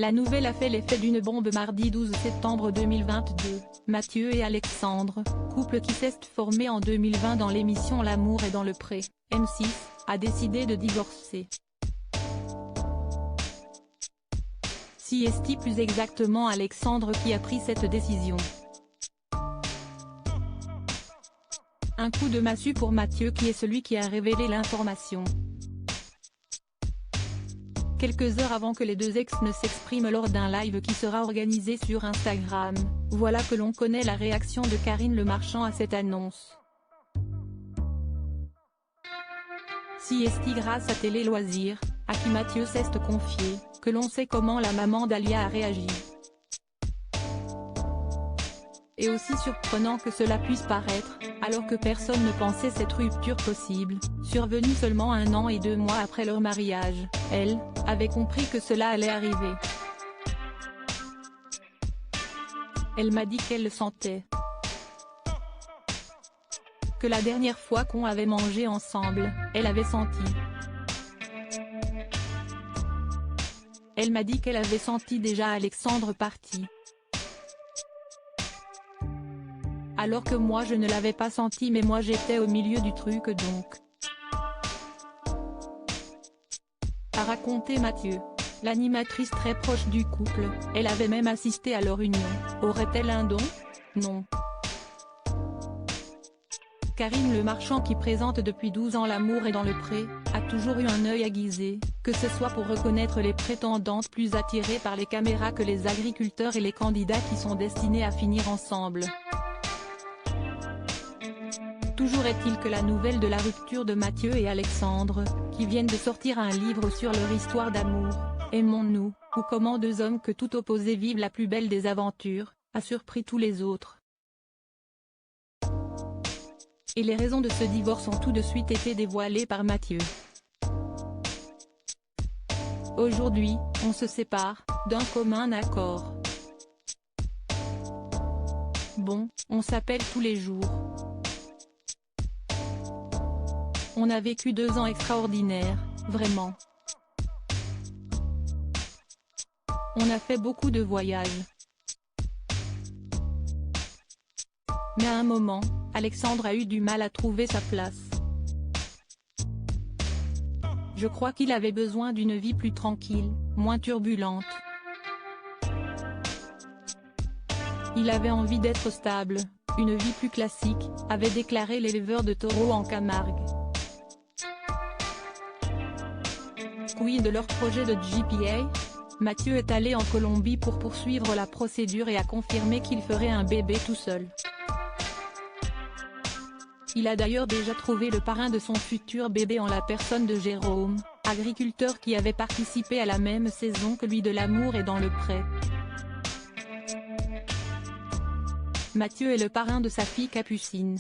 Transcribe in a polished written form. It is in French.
La nouvelle a fait l'effet d'une bombe mardi 12 septembre 2022. Mathieu et Alexandre, couple qui s'est formé en 2020 dans l'émission L'amour est dans le pré, M6, a décidé de divorcer. Si est plus exactement Alexandre qui a pris cette décision. Un coup de massue pour Mathieu qui est celui qui a révélé l'information. Quelques heures avant que les deux ex ne s'expriment lors d'un live qui sera organisé sur Instagram, voilà que l'on connaît la réaction de Karine Le Marchand à cette annonce. Si est grâce à Télé Loisirs, à qui Mathieu s'est confié, que l'on sait comment la maman d'Alia a réagi. Et aussi surprenant que cela puisse paraître, alors que personne ne pensait cette rupture possible, survenue seulement 1 an et 2 mois après leur mariage, elle avait compris que cela allait arriver. Elle m'a dit qu'elle le sentait. Que la dernière fois qu'on avait mangé ensemble, elle avait senti. Elle m'a dit qu'elle avait senti déjà Alexandre parti. Alors que moi je ne l'avais pas senti, mais moi j'étais au milieu du truc donc. A raconté Mathieu. L'animatrice très proche du couple, elle avait même assisté à leur union. Aurait-elle un don? Non. Karine Le Marchand, qui présente depuis 12 ans L'amour est dans le pré, a toujours eu un œil aiguisé, que ce soit pour reconnaître les prétendantes plus attirées par les caméras que les agriculteurs et les candidats qui sont destinés à finir ensemble. Toujours est-il que la nouvelle de la rupture de Mathieu et Alexandre, qui viennent de sortir un livre sur leur histoire d'amour, Aimons-nous, ou comment deux hommes que tout opposés vivent la plus belle des aventures, a surpris tous les autres. Et les raisons de ce divorce ont tout de suite été dévoilées par Mathieu. Aujourd'hui, on se sépare, d'un commun accord. Bon, on s'appelle tous les jours. On a vécu 2 ans extraordinaires, vraiment. On a fait beaucoup de voyages. Mais à un moment, Alexandre a eu du mal à trouver sa place. Je crois qu'il avait besoin d'une vie plus tranquille, moins turbulente. Il avait envie d'être stable, une vie plus classique, avait déclaré l'éleveur de taureaux en Camargue. Quid de leur projet de GPA? Mathieu est allé en Colombie pour poursuivre la procédure et a confirmé qu'il ferait un bébé tout seul. Il a d'ailleurs déjà trouvé le parrain de son futur bébé en la personne de Jérôme, agriculteur qui avait participé à la même saison que lui de L'amour est dans le pré. Mathieu est le parrain de sa fille Capucine.